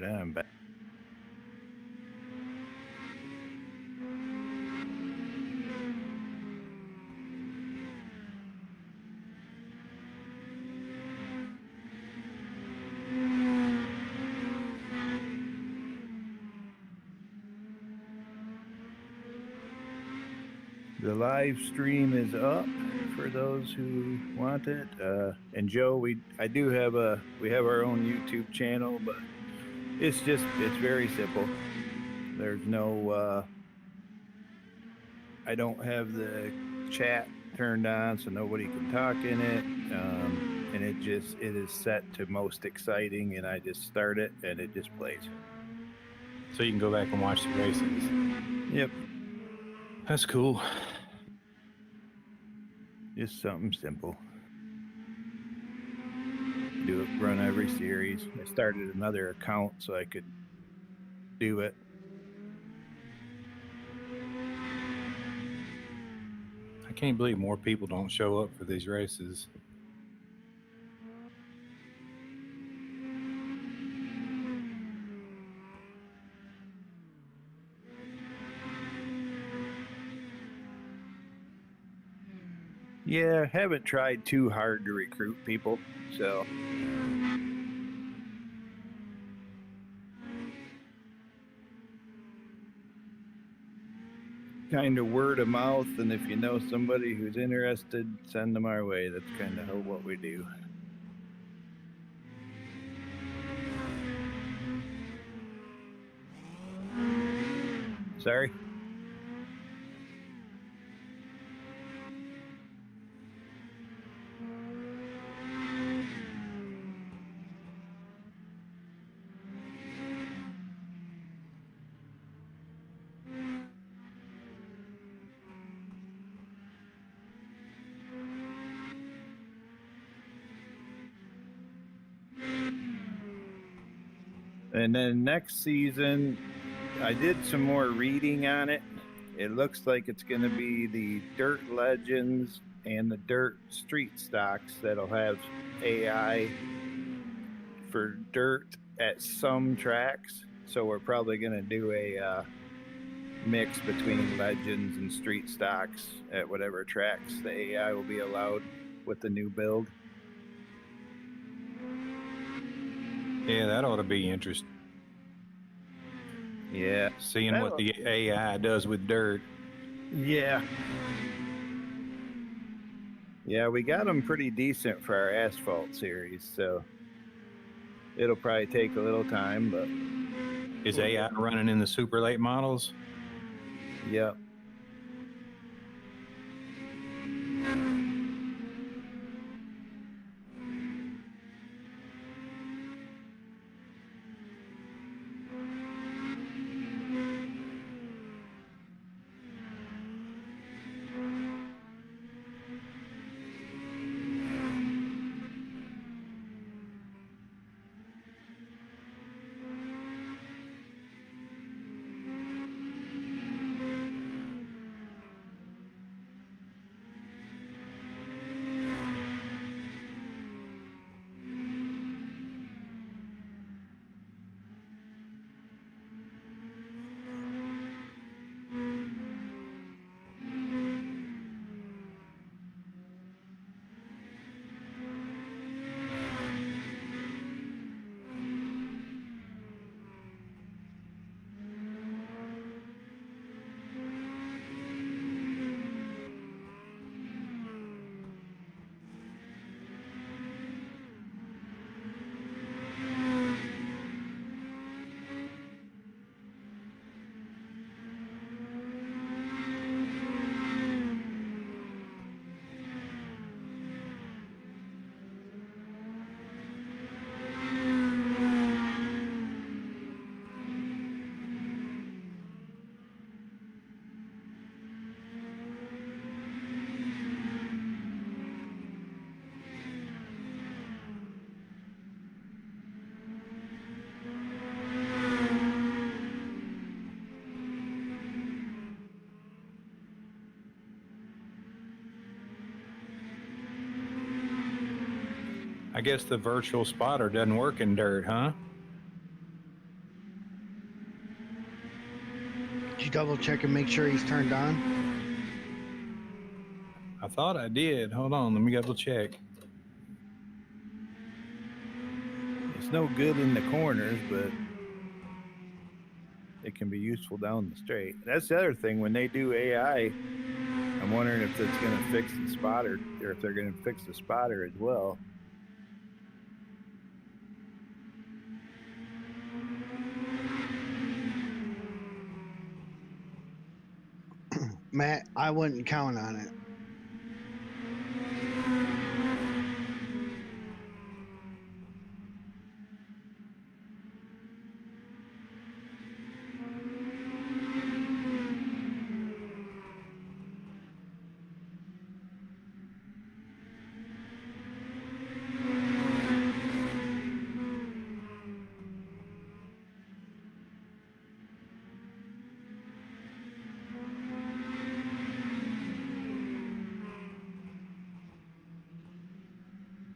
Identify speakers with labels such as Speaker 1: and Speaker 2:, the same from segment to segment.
Speaker 1: Alright, I'm back. The live stream is up for those who want it. And Joe, we have our own YouTube channel, but it's very simple. There's no I don't have the chat turned on, so nobody can talk in it. And it is set to most exciting, and I just start it and it just plays.
Speaker 2: So you can go back and watch the races.
Speaker 1: Yep.
Speaker 2: That's cool.
Speaker 1: Just something simple. Run every series. I started another account so I could do it.
Speaker 2: I can't believe more people don't show up for these races.
Speaker 1: Yeah, haven't tried too hard to recruit people, so kind of word of mouth, and if you know somebody who's interested, send them our way. That's kind of what we do. Sorry. And then next season, I did some more reading on it. It looks like it's going to be the Dirt Legends and the Dirt Street Stocks that'll have AI for dirt at some tracks. So we're probably going to do a mix between Legends and Street Stocks at whatever tracks the AI will be allowed with the new build.
Speaker 2: Yeah, that ought to be interesting.
Speaker 1: Yeah.
Speaker 2: Seeing what the AI does with dirt.
Speaker 1: Yeah. Yeah, we got them pretty decent for our asphalt series, so it'll probably take a little time, but...
Speaker 2: Is AI running in the super late models?
Speaker 1: Yep.
Speaker 2: I guess the virtual spotter doesn't work in dirt, huh?
Speaker 3: you double check and make sure he's turned on?
Speaker 2: I thought I did. Hold on, let me double check.
Speaker 1: It's no good in the corners, but it can be useful down the straight. That's the other thing. When they do AI, I'm wondering if it's going to fix the spotter, or if they're going to fix the spotter as well.
Speaker 3: Matt, I wouldn't count on it.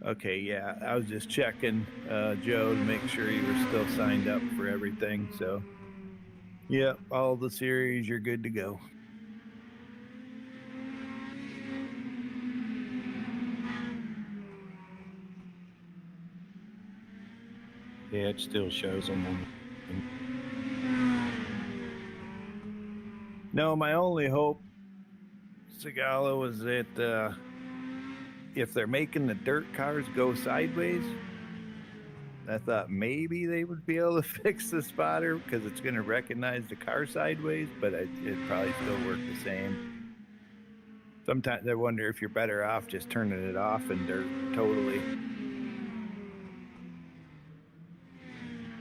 Speaker 1: Okay, yeah, I was just checking Joe to make sure you were still signed up for everything. So, yeah, all the series, you're good to go.
Speaker 2: Yeah, it still shows them on.
Speaker 1: No, my only hope, Segala, was that if they're making the dirt cars go sideways, I thought maybe they would be able to fix the spotter because it's going to recognize the car sideways, but it'd probably still work the same. Sometimes I wonder if you're better off just turning it off in dirt totally.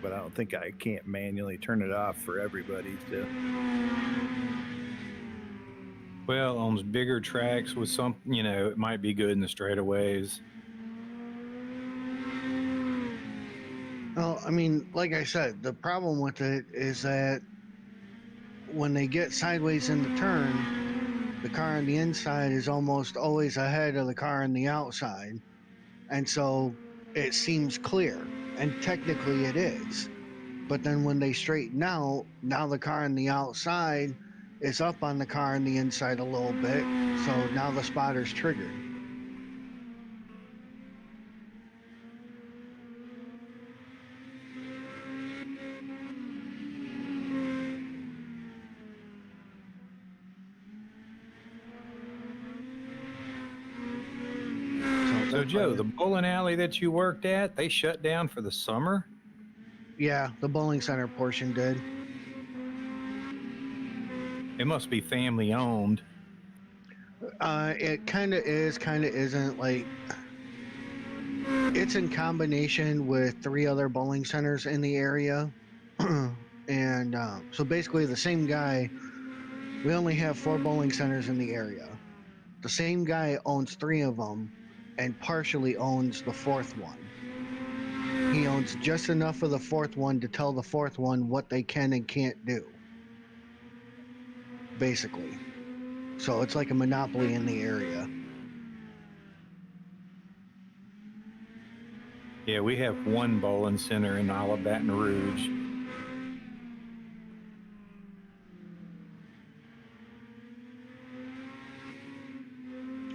Speaker 1: But I don't think I can't manually turn it off for everybody. So.
Speaker 2: Well, on bigger tracks with some, it might be good in the straightaways.
Speaker 3: Well, I mean, like I said, the problem with it is that when they get sideways in the turn, the car on the inside is almost always ahead of the car on the outside. And so it seems clear. And technically it is. But then when they straighten out, now the car on the outside is up on the car on the inside a little bit. So now the spotter's triggered.
Speaker 2: So, Joe, the bowling alley that you worked at, they shut down for the summer?
Speaker 3: Yeah, the bowling center portion did.
Speaker 2: It must be family owned.
Speaker 3: It kind of is, kind of isn't. Like, it's in combination with 3 other bowling centers in the area. And so basically, the same guy, we only have 4 bowling centers in the area. The same guy owns 3 of them and partially owns the 4th one. He owns just enough of the 4th one to tell the 4th one what they can and can't do, basically. So it's like a monopoly in the area.
Speaker 2: Yeah, we have one bowling center in Olive Baton Rouge.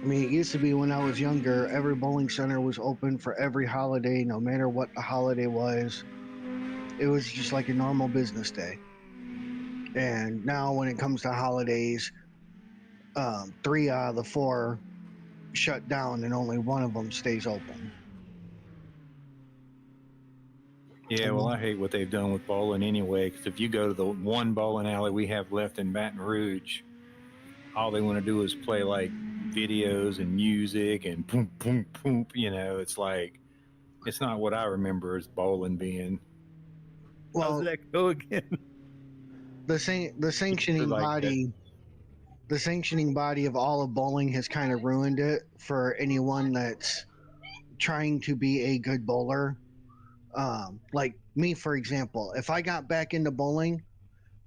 Speaker 3: I mean, it used to be when I was younger, every bowling center was open for every holiday, no matter what the holiday was. It was just like a normal business day. And now, when it comes to holidays, 3 out of the 4 shut down, and only one of them stays open.
Speaker 2: Yeah, well, I hate what they've done with bowling anyway, because if you go to the one bowling alley we have left in Baton Rouge, all they want to do is play like videos and music and boom, boom, boom. It's like, it's not what I remember as bowling being.
Speaker 3: Well,
Speaker 1: how's that go again?
Speaker 3: the sanctioning
Speaker 2: like
Speaker 3: body, the sanctioning body of all of bowling has kind of ruined it for anyone that's trying to be a good bowler. Like me, for example, if I got back into bowling,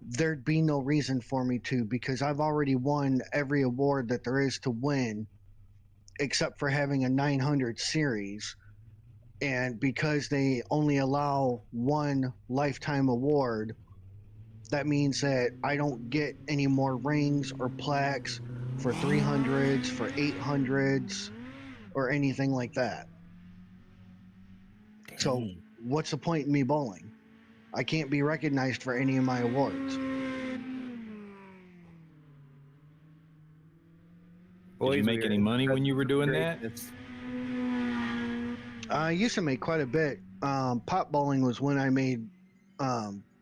Speaker 3: there'd be no reason for me to, because I've already won every award that there is to win, except for having a 900 series. And because they only allow one lifetime award, that means that I don't get any more rings or plaques for 300s, for 800s, or anything like that. So,
Speaker 1: Dang.
Speaker 3: what's the point in me bowling? I can't be recognized for any of my awards.
Speaker 2: Did you
Speaker 1: Boys, we
Speaker 2: make
Speaker 1: are
Speaker 2: any
Speaker 1: in the
Speaker 2: money when you were
Speaker 1: presence of
Speaker 2: doing that?
Speaker 1: greatness.
Speaker 3: I used to make quite a bit. Pot bowling was when I made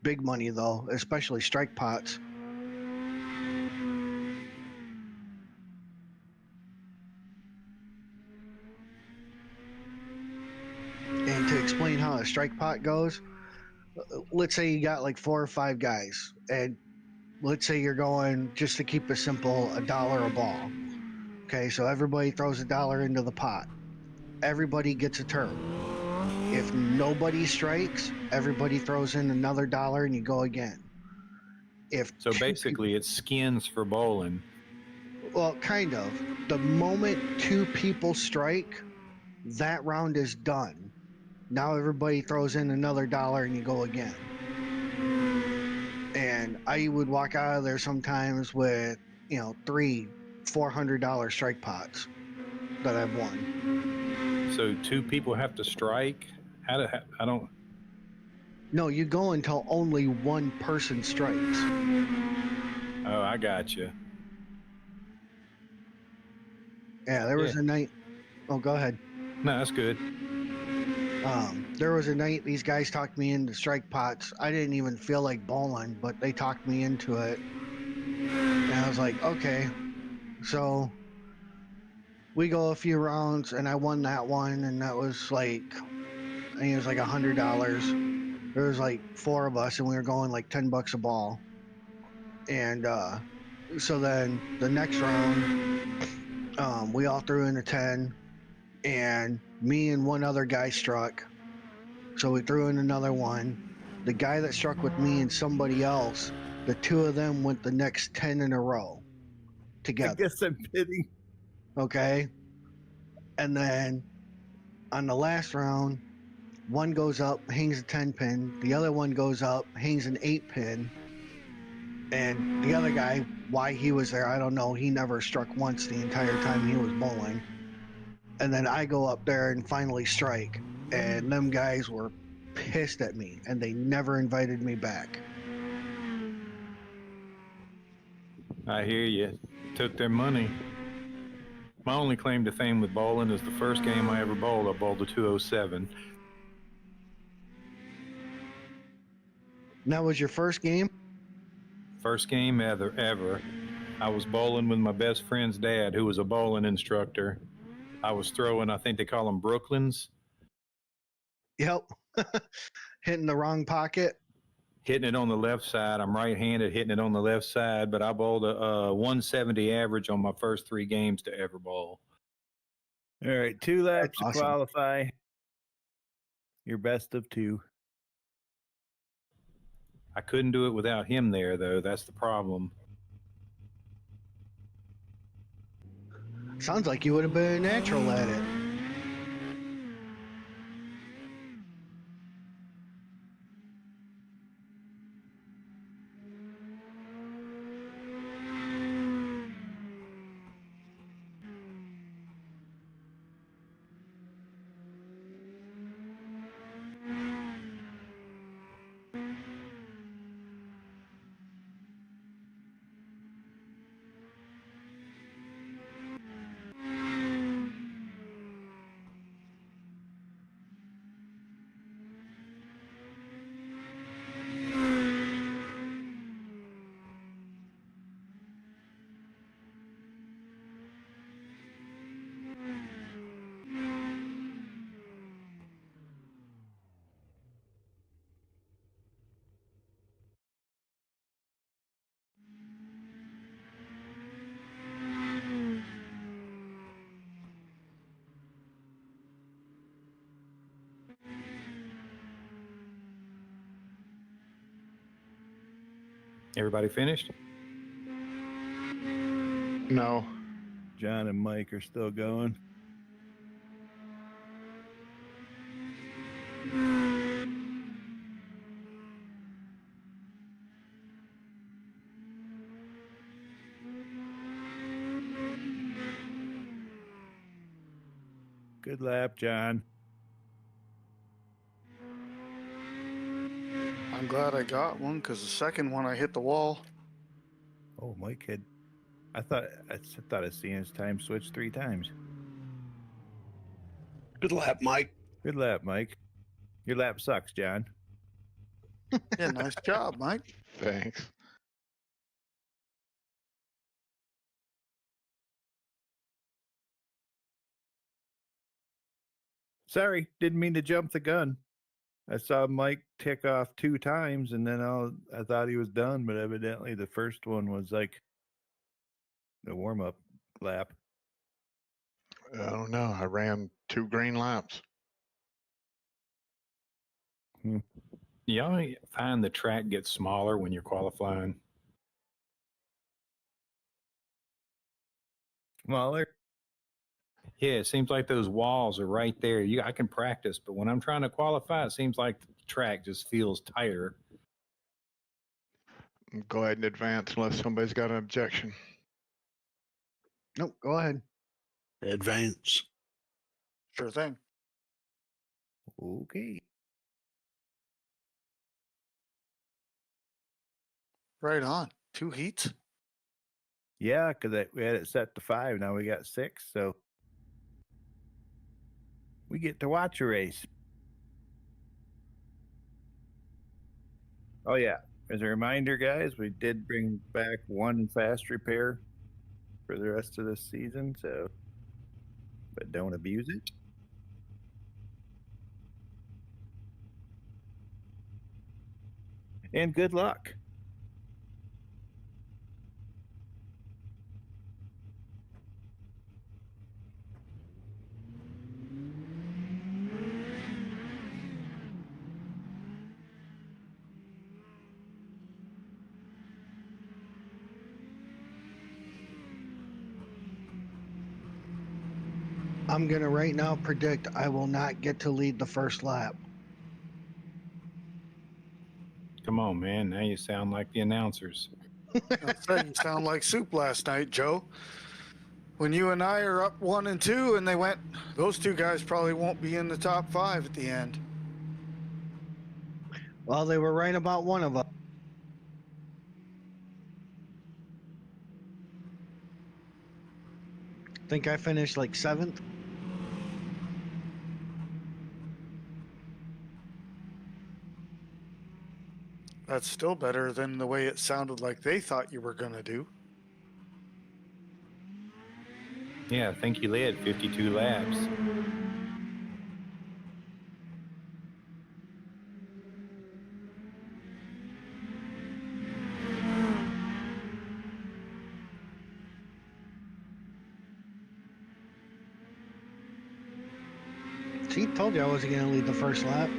Speaker 3: big money, though, especially strike pots. And to explain how a strike pot goes, let's say you got like 4 or 5 guys, and let's say you're going, just to keep it simple, $1 a ball. Okay, so everybody throws $1 into the pot. Everybody gets a turn. If nobody strikes, everybody throws in another dollar and you go again. If
Speaker 2: So
Speaker 3: two people,
Speaker 2: basically, it's skins for bowling.
Speaker 3: well, kind of. The moment 2 people strike, that round is done. Now everybody throws in another dollar and you go again. And I would walk out of there sometimes with, $300-$400 strike pots that I've won.
Speaker 2: So 2 people have to strike. I don't.
Speaker 3: No, you go until only one person strikes.
Speaker 2: Oh, I got you.
Speaker 3: Yeah, there was
Speaker 2: Yeah.
Speaker 3: a night. Oh, go ahead.
Speaker 2: No, that's good.
Speaker 3: There was a night these guys talked me into strike pots. I didn't even feel like bowling, but they talked me into it. And I was like, okay. So we go a few rounds, and I won that one, and that was like, I think it was like $100. There was like 4 of us, and we were going like $10 a ball. And so then the next round, we all threw in a 10, and me and one other guy struck. So we threw in another one. The guy that struck with me and somebody else, the 2 of them went the next 10 in a row
Speaker 1: I
Speaker 3: together.
Speaker 1: guess I'm pitting.
Speaker 3: Okay. And then on the last round, one goes up, hangs a 10 pin. The other one goes up, hangs an 8 pin. And the other guy, why he was there, I don't know. He never struck once the entire time he was bowling. And then I go up there and finally strike. And them guys were pissed at me and they never invited me back.
Speaker 2: I hear you. Took their money. My only claim to fame with bowling is the first game I ever bowled. I bowled a 207.
Speaker 3: And that was your first game?
Speaker 2: First game ever. I was bowling with my best friend's dad, who was a bowling instructor. I was throwing, I think they call them Brooklyns,
Speaker 3: Yep. Hitting the wrong pocket.
Speaker 2: hitting it on the left side. I'm right-handed, hitting it on the left side, but I bowled a 170 average on my first 3 games to ever bowl.
Speaker 1: All right, 2 laps
Speaker 3: That's
Speaker 1: to
Speaker 3: awesome.
Speaker 1: qualify. Your best of 2.
Speaker 2: I couldn't do it without him there, though. That's the problem.
Speaker 3: Sounds like you would have been a natural at it.
Speaker 2: Everybody finished?
Speaker 3: No.
Speaker 1: John and Mike are still going. Good lap, John.
Speaker 4: I'm glad I got one because the second one I hit the wall.
Speaker 1: Oh, Mike had. I thought I seen his time switch 3 times.
Speaker 5: Good lap, Mike.
Speaker 1: Good lap, Mike. Your lap sucks, John.
Speaker 4: Yeah, nice job, Mike.
Speaker 6: Thanks.
Speaker 1: Sorry, didn't mean to jump the gun. I saw Mike tick off 2 times, and then I thought he was done, but evidently the first one was like the warm up lap.
Speaker 6: I don't know. I ran 2 green laps.
Speaker 2: Y'all find the track gets smaller when you're qualifying?
Speaker 1: Smaller.
Speaker 2: Yeah, it seems like those walls are right there. I can practice, but when I'm trying to qualify, it seems like the track just feels tighter.
Speaker 6: Go ahead and advance unless somebody's got an objection.
Speaker 3: Nope, go ahead.
Speaker 5: Advance.
Speaker 4: Sure thing.
Speaker 1: Okay.
Speaker 4: Right on. 2 heats.
Speaker 1: Yeah, because we had it set to 5. Now we got 6, so we get to watch a race. Oh yeah. As a reminder, guys, we did bring back 1 fast repair for the rest of this season, so but don't abuse it. And good luck.
Speaker 3: I'm going to right now predict I will not get to lead the first lap.
Speaker 2: Come on, man. Now you sound like the announcers.
Speaker 4: I said you sound like soup last night, Joe. When you and I are up 1 and 2, and they went, those 2 guys probably won't be in the top 5 at the end.
Speaker 3: Well, they were right about one of us. Think I finished like 7th.
Speaker 4: That's still better than the way it sounded like they thought you were going to do.
Speaker 2: Yeah, I think you led 52 laps.
Speaker 3: See, told you I wasn't going to lead the first lap.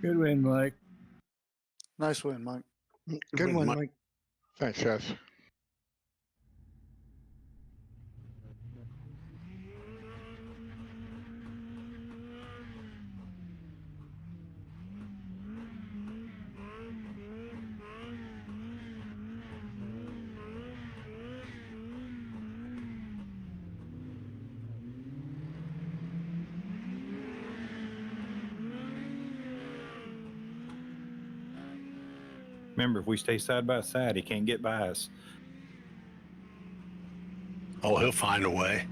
Speaker 1: Good win, Mike.
Speaker 4: Nice win, Mike.
Speaker 3: Good
Speaker 5: win,
Speaker 3: one,
Speaker 5: Mike.
Speaker 3: Mike.
Speaker 6: Thanks, guys.
Speaker 2: Remember, if we stay side by side, he can't get by us.
Speaker 5: Oh, he'll find a way.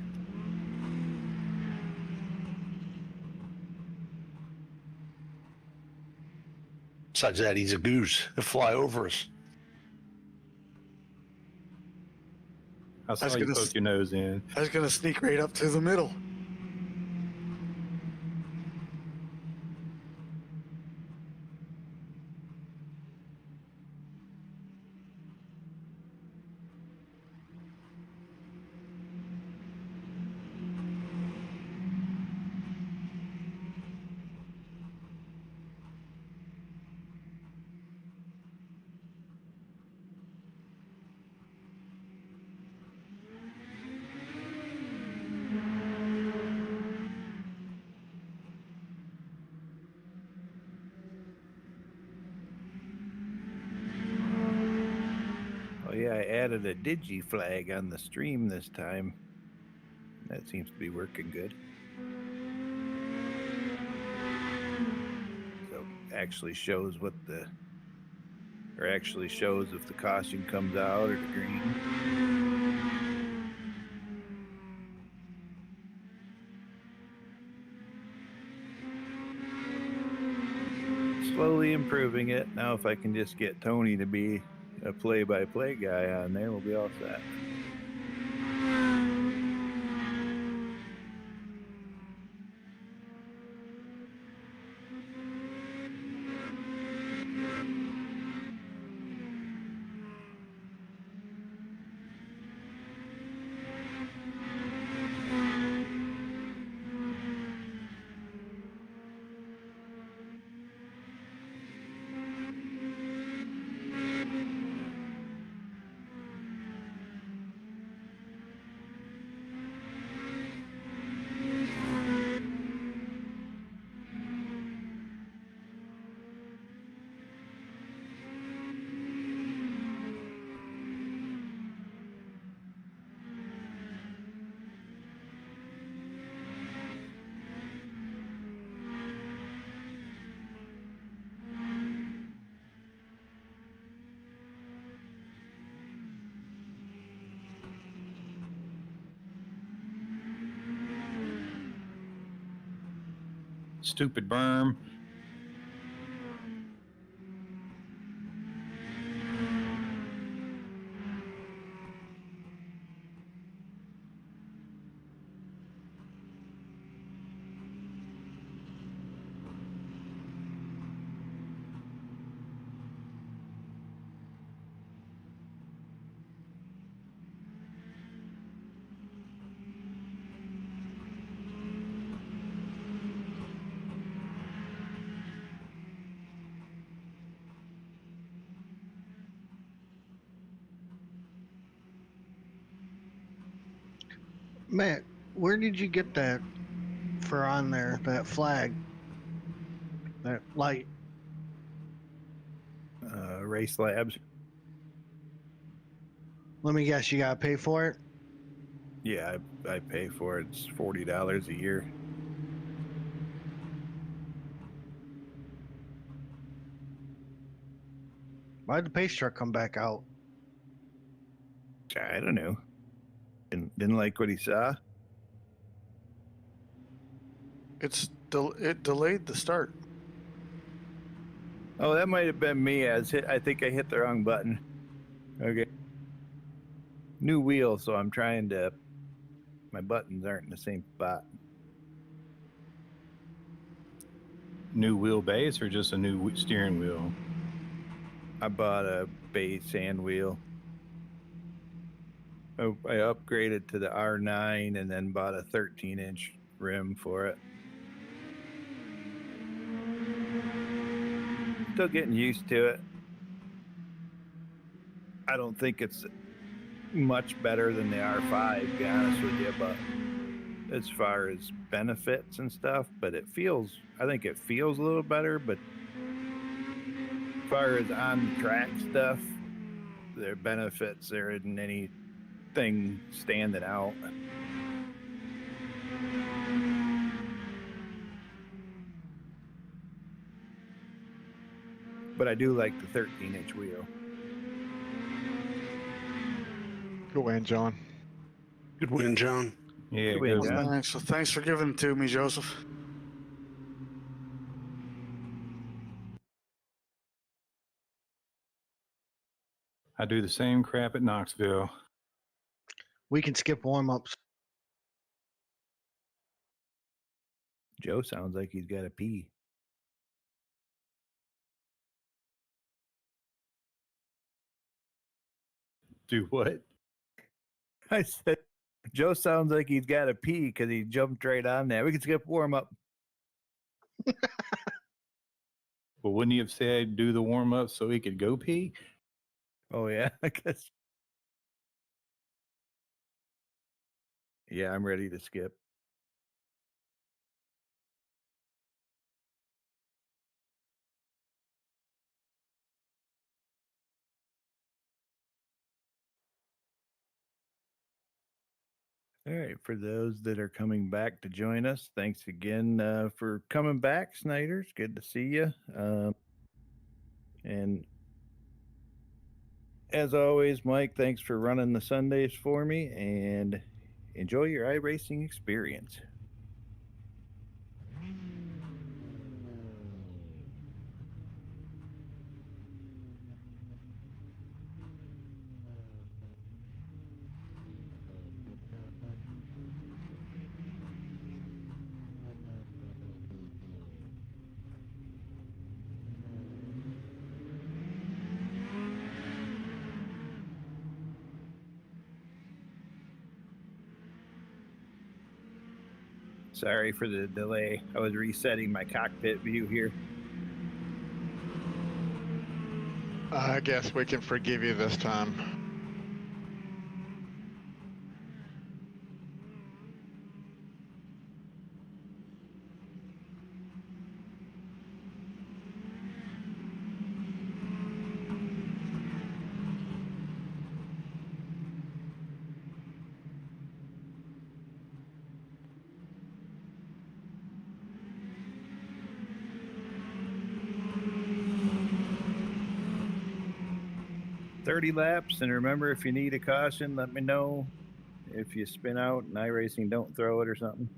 Speaker 5: Besides that, he's a goose. He'll fly over us.
Speaker 2: I saw
Speaker 4: was
Speaker 2: you
Speaker 4: gonna
Speaker 2: poke your nose in.
Speaker 4: I was going to sneak right up to the middle.
Speaker 1: Oh yeah, I added a digi flag on the stream this time. That seems to be working good. So actually shows what the, or actually shows if the caution comes out or the green. Slowly improving it. Now if I can just get Tony to be a play-by-play guy on there, we'll be all set.
Speaker 2: Stupid berm.
Speaker 3: Matt, where did you get that for on there, that flag? That light?
Speaker 1: Race Labs.
Speaker 3: Let me guess, you got to pay for it?
Speaker 1: Yeah, I pay for it. It's $40 a year.
Speaker 3: Why'd the pace truck come back out?
Speaker 1: I don't know. Didn't like what he saw.
Speaker 4: It delayed the start.
Speaker 1: Oh, that might have been me. I think I hit the wrong button. Okay. New wheel, so I'm trying to. My buttons aren't in the same spot.
Speaker 2: New wheelbase or just a new steering wheel?
Speaker 1: I bought a base and wheel. I upgraded to the R9 and then bought a 13-inch rim for it. still getting used to it. I don't think it's much better than the R5, to be honest with you, but as far as benefits and stuff, but I think it feels a little better, but as far as on track stuff, their benefits, there isn't anything standing out. But I do like the 13-inch wheel.
Speaker 6: Good win, John.
Speaker 5: Good win, John.
Speaker 2: Yeah,
Speaker 1: Good win,
Speaker 2: good.
Speaker 1: John.
Speaker 4: Thanks. Well, thanks for giving it to me, Joseph.
Speaker 2: I do the same crap at Knoxville.
Speaker 3: We can skip warm ups.
Speaker 1: Joe sounds like he's got to pee.
Speaker 2: Do what?
Speaker 1: I said, Joe sounds like he's got to pee because he jumped right on that. We can skip warm up.
Speaker 2: Well, wouldn't he have said do the warm up so he could go pee?
Speaker 1: Oh, yeah, I guess. Yeah, I'm ready to skip. All right, for those that are coming back to join us, thanks again for coming back, Snyders. Good to see you. And as always, Mike, thanks for running the Sundays for me, and enjoy your iRacing experience. Sorry for the delay. I was resetting my cockpit view here.
Speaker 6: I guess we can forgive you this time.
Speaker 1: $30 laps, and remember, if you need a caution, let me know. If you spin out and iRacing don't throw it or something.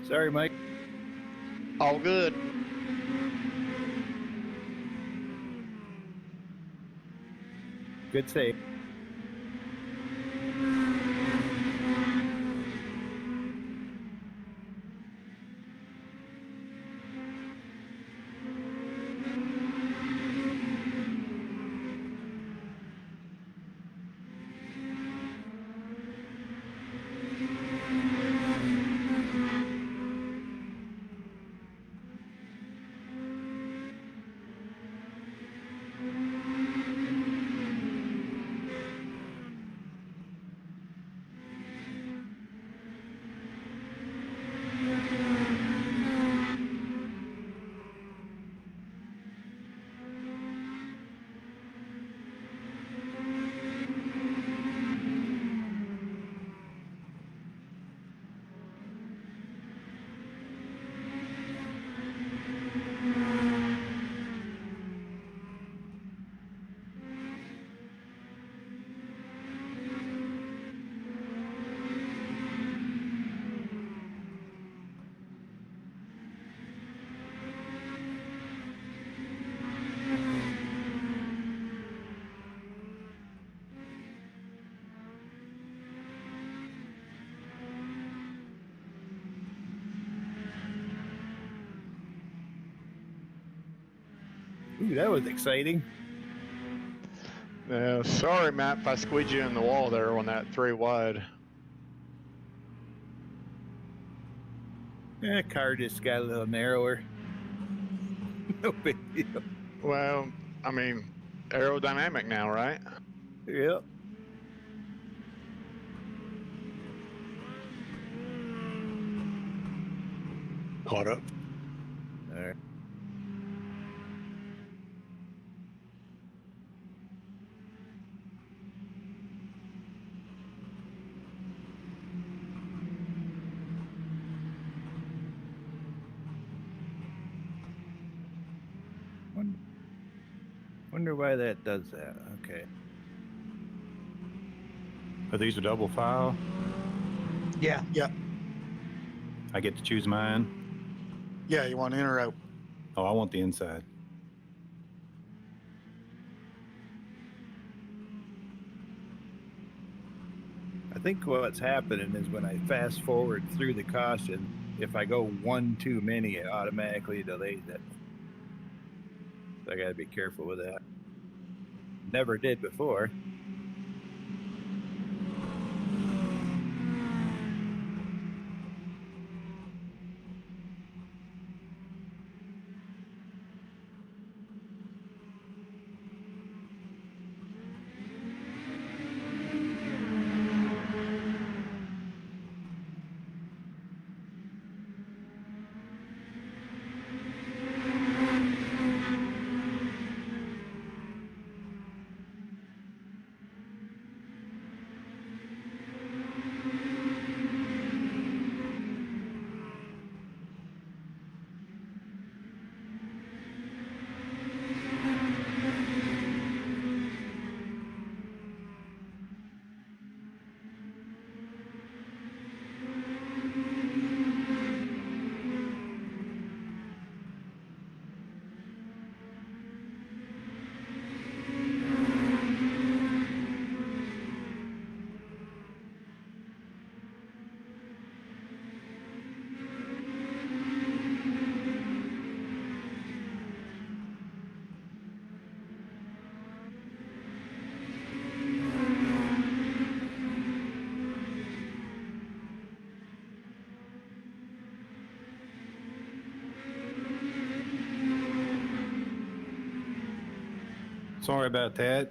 Speaker 1: Sorry, Mike.
Speaker 6: All good.
Speaker 1: Good save. Ooh, that was exciting.
Speaker 6: Sorry, Matt, if I squeezed you in the wall there on that 3 wide.
Speaker 1: Car just got a little narrower. No big deal.
Speaker 6: Well, I mean, aerodynamic now, right?
Speaker 1: Yep.
Speaker 5: Caught up.
Speaker 1: All right. Wonder why that does that. Okay.
Speaker 2: Are these a double file?
Speaker 3: Yeah.
Speaker 2: I get to choose mine.
Speaker 4: Yeah, you want in or out?
Speaker 2: Oh, I want the inside.
Speaker 1: I think what's happening is when I fast forward through the caution, if I go one too many, it automatically delays it. So I got to be careful with that. Never did before.
Speaker 2: Sorry about that.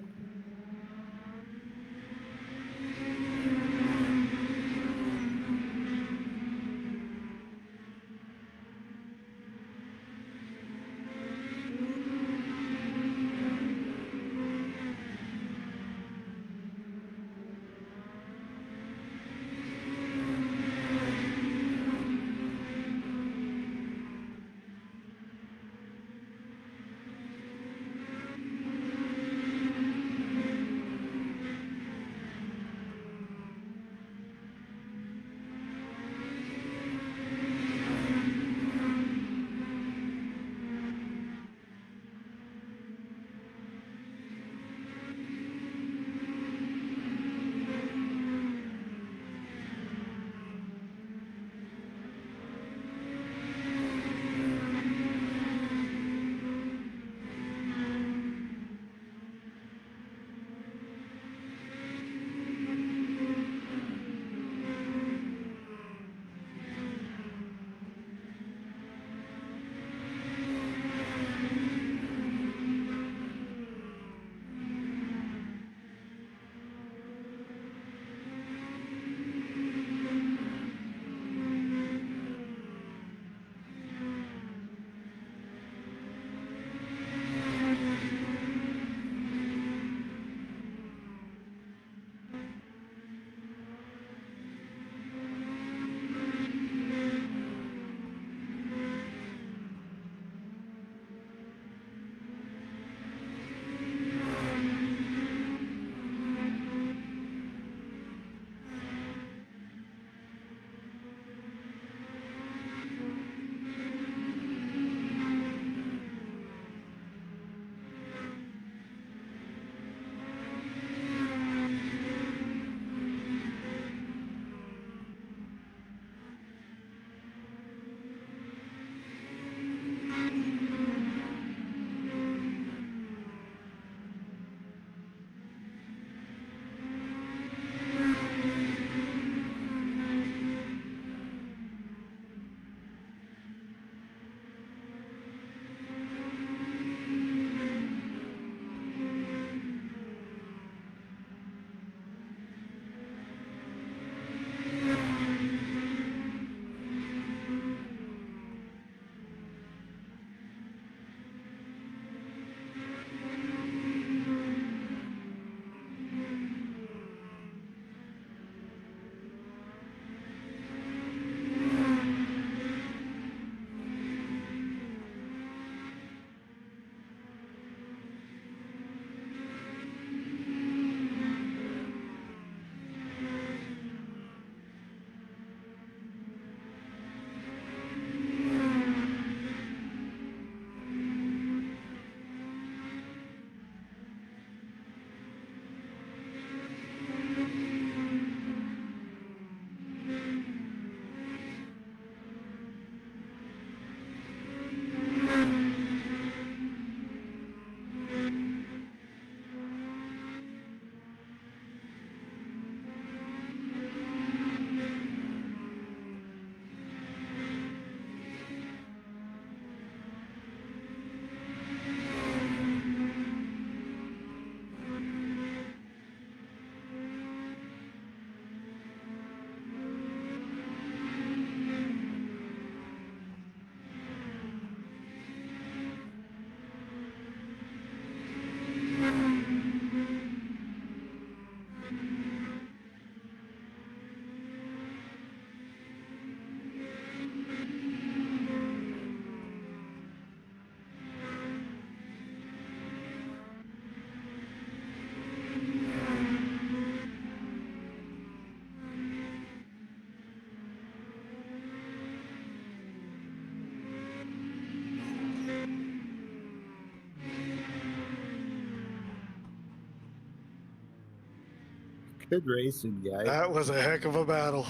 Speaker 1: Good racing, guy.
Speaker 4: That was a heck of a battle.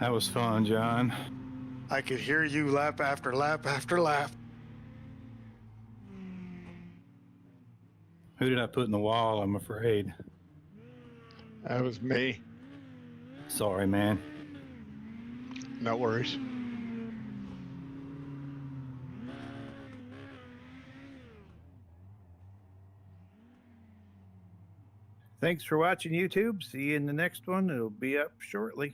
Speaker 2: That was fun, John.
Speaker 4: I could hear you lap after lap after lap.
Speaker 2: Who did I put in the wall? I'm afraid.
Speaker 6: That was me.
Speaker 2: Sorry, man.
Speaker 6: No worries.
Speaker 1: Thanks for watching, YouTube. See you in the next one. It'll be up shortly.